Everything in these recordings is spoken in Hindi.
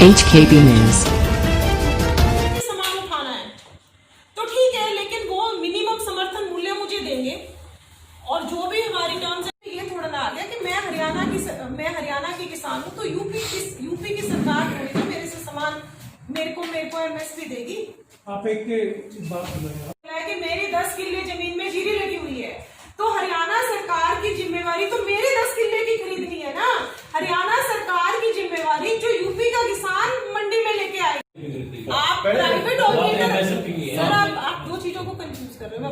HKB News। सामान उठाना है तो ठीक है, लेकिन वो मिनिमम समर्थन मूल्य मुझे देंगे और जो भी हमारी टर्म्स है। ये थोड़ा ना आ गया कि मैं हरियाणा की किसान हूँ तो यूपी की सरकार थोड़ी ना मेरे से सामान मेरे को एमएसपी देगी। आप एक बात है कि मेरी 10 किल्ले जमीन में जीरी लगी हुई है तो हरियाणा सरकार की जिम्मेवारी तो मेरे 10 किल्ले की खरीदनी है ना। हरियाणा सरकार की जिम्मेवारी जो यूपी का किसान मंडी में लेके आएगी। आप प्राइवेट सर आप दो चीजों को कंफ्यूज कर रहे हो।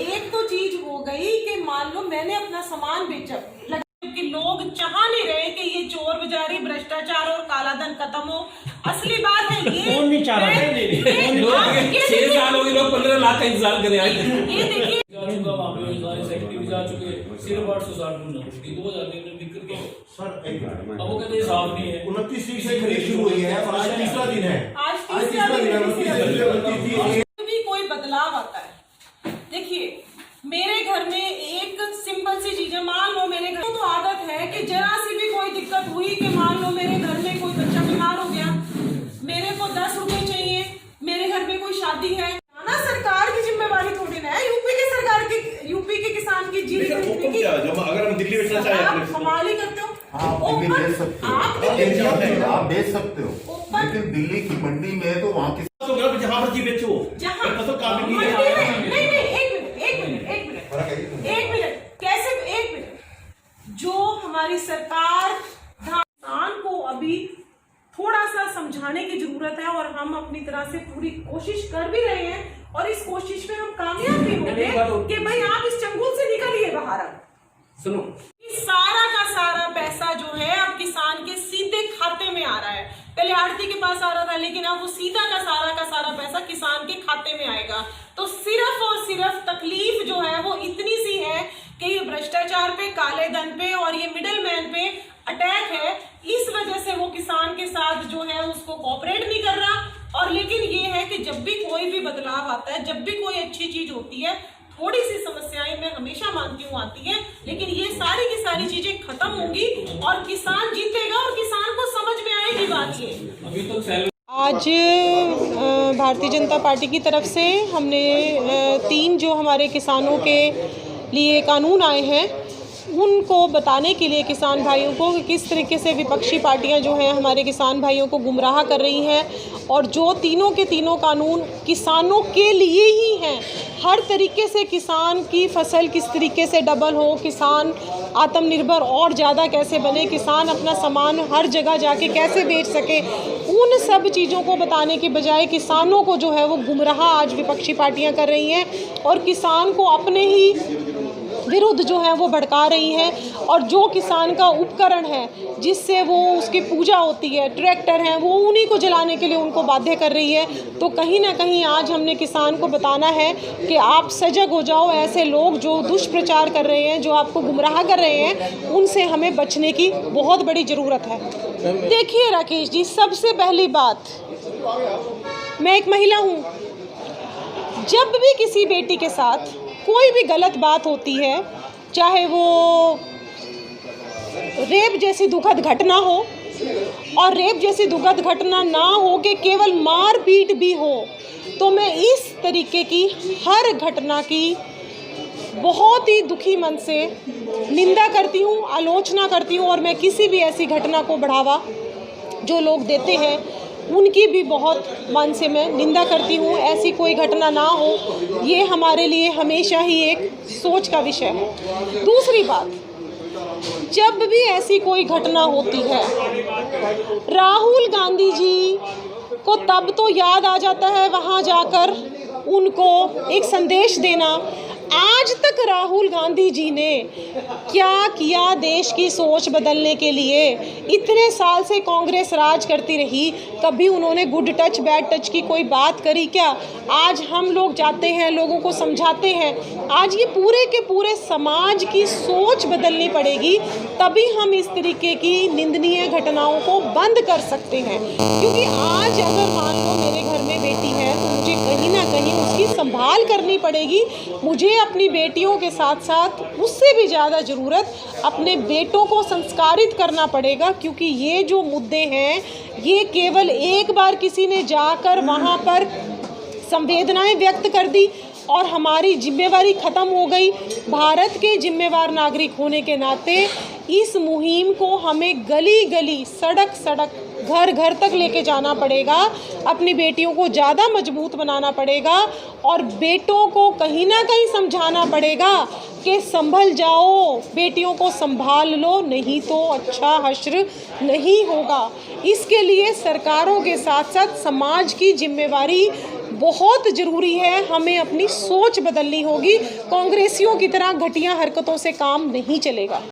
एक तो चीज हो गई कि मान लो मैंने अपना सामान बेचा कि लोग चाह नहीं रहे कि ये चोर बाजारी भ्रष्टाचार और काला धन खत्म हो। असली बात है ये कौन नहीं चाह रहा है? 6 साल हो गए, लोग 15 लाख का इंतजार कर रहे हैं। ये देखिए जा चुके सिर्फ 860 गुना 2000 बिक्र के सर एक अब वो कहते हैं साफ नहीं है। 29 तारीख से खरीद शुरू हुई है और आज तीसरा दिन है। आज तीसरा दिन है। भी कोई बदलाव आता है। देखिए मेरे घर में एक सिंपल सी चीज है, मान लो मेरे घर तो आदत है कि जरा सी भी कोई दिक्कत हुई कि मान लो मेरे घर में कोई बच्चा बीमार हो गया, मेरे को 10 रुपए चाहिए, मेरे घर में कोई शादी है ना, सरकार की जिम्मेवारी थोड़ी ना है। यूपी के किसान की जीरी खरीदने की। अगर हम दिल्ली बेचना चाहें आप कमाल ही करते हो। आप दिल्ली बेच सकते हो, आप बेच सकते हो, लेकिन दिल्ली की मंडी में तो वहाँ की जहाँ पर जी बेचो जहाँ तो काम नहीं एक मिनट कैसे एक मिनट जो हमारी सरकार किसान को अभी थोड़ा सा समझाने की जरूरत है और हम अपनी तरह से पूरी कोशिश कर भी रहे हैं और इस कोशिश में हम कामयाब भी होंगे कि भाई आप इस चंगुल से निकलिए बाहर। अब सुनो, सारा का सारा पैसा जो है अब किसान के सीधे खाते में आ रहा है। पहले आड़ती के पास आ रहा था, लेकिन अब वो सीधा का सारा पैसा किसान के खाते में आएगा। तो सिर्फ और सिर्फ तकलीफ जो है वो इतनी सी है कि ये भ्रष्टाचार पे, काले धन पे और ये मिडिल मैन पे अटैक है। इस वजह से वो किसान के साथ जो है उसको कोऑपरेट नहीं कर रहा। और लेकिन ये है कि जब भी कोई भी बदलाव आता है, जब भी कोई अच्छी चीज होती है, थोड़ी सी समस्याएं मैं हमेशा मानती हूँ आती है, लेकिन ये सारी की सारी चीजें खत्म होंगी और किसान जीतेगा और किसान को समझ में आएगी बात ये। अभी तो आज भारतीय जनता पार्टी की तरफ से हमने 3 जो हमारे किसानों के लिए कानून आए हैं उनको बताने के लिए किसान भाइयों को कि किस तरीके से विपक्षी पार्टियां जो हैं हमारे किसान भाइयों को गुमराह कर रही हैं और जो तीनों के तीनों कानून किसानों के लिए ही हैं। हर तरीके से किसान की फसल किस तरीके से डबल हो, किसान आत्मनिर्भर और ज़्यादा कैसे बने, किसान अपना सामान हर जगह जाके कैसे बेच सके, उन सब चीज़ों को बताने के बजाय किसानों को जो है वो गुमराह आज विपक्षी पार्टियां कर रही हैं और किसान को अपने ही विरुद्ध जो है वो भड़का रही हैं। और जो किसान का उपकरण है जिससे वो उसकी पूजा होती है, ट्रैक्टर हैं, वो उन्हीं को जलाने के लिए उनको बाध्य कर रही है। तो कहीं ना कहीं आज हमने किसान को बताना है कि आप सजग हो जाओ। ऐसे लोग जो दुष्प्रचार कर रहे हैं, जो आपको गुमराह कर रहे हैं, उनसे हमें बचने की बहुत बड़ी ज़रूरत है। देखिए राकेश जी, सबसे पहली बात, मैं एक महिला हूँ। जब भी किसी बेटी के साथ कोई भी गलत बात होती है, चाहे वो रेप जैसी दुखद घटना हो, और रेप जैसी दुखद घटना ना हो कि केवल मारपीट भी हो, तो मैं इस तरीके की हर घटना की बहुत ही दुखी मन से निंदा करती हूँ, आलोचना करती हूँ और मैं किसी भी ऐसी घटना को बढ़ावा जो लोग देते हैं उनकी भी बहुत मन से मैं निंदा करती हूँ। ऐसी कोई घटना ना हो, ये हमारे लिए हमेशा ही एक सोच का विषय है। दूसरी बात, जब भी ऐसी कोई घटना होती है, राहुल गांधी जी को तब तो याद आ जाता है वहाँ जाकर उनको एक संदेश देना। आज तक राहुल गांधी जी ने क्या किया देश की सोच बदलने के लिए? इतने साल से कांग्रेस राज करती रही, कभी उन्होंने गुड टच बैड टच की कोई बात करी क्या? आज हम लोग जाते हैं, लोगों को समझाते हैं। आज ये पूरे के पूरे समाज की सोच बदलनी पड़ेगी, तभी हम इस तरीके की निंदनीय घटनाओं को बंद कर सकते हैं। क्योंकि आज अगर मान लो मेरे घर में बेटी है तो मुझे कहीं ना कहीं उसकी संभाल करनी पड़ेगी। मुझे अपनी बेटियों के साथ साथ उससे भी ज़्यादा ज़रूरत अपने बेटों को संस्कारित करना पड़ेगा, क्योंकि ये जो मुद्दे हैं ये केवल एक बार किसी ने जाकर वहाँ पर संवेदनाएं व्यक्त कर दी और हमारी जिम्मेवारी ख़त्म हो गई। भारत के जिम्मेवार नागरिक होने के नाते इस मुहिम को हमें गली गली, सड़क सड़क, घर घर तक लेके जाना पड़ेगा। अपनी बेटियों को ज़्यादा मजबूत बनाना पड़ेगा और बेटों को कहीं ना कहीं समझाना पड़ेगा कि संभल जाओ, बेटियों को संभाल लो, नहीं तो अच्छा हश्र नहीं होगा। इसके लिए सरकारों के साथ साथ समाज की जिम्मेवारी बहुत ज़रूरी है। हमें अपनी सोच बदलनी होगी। कांग्रेसियों की तरह घटिया हरकतों से काम नहीं चलेगा।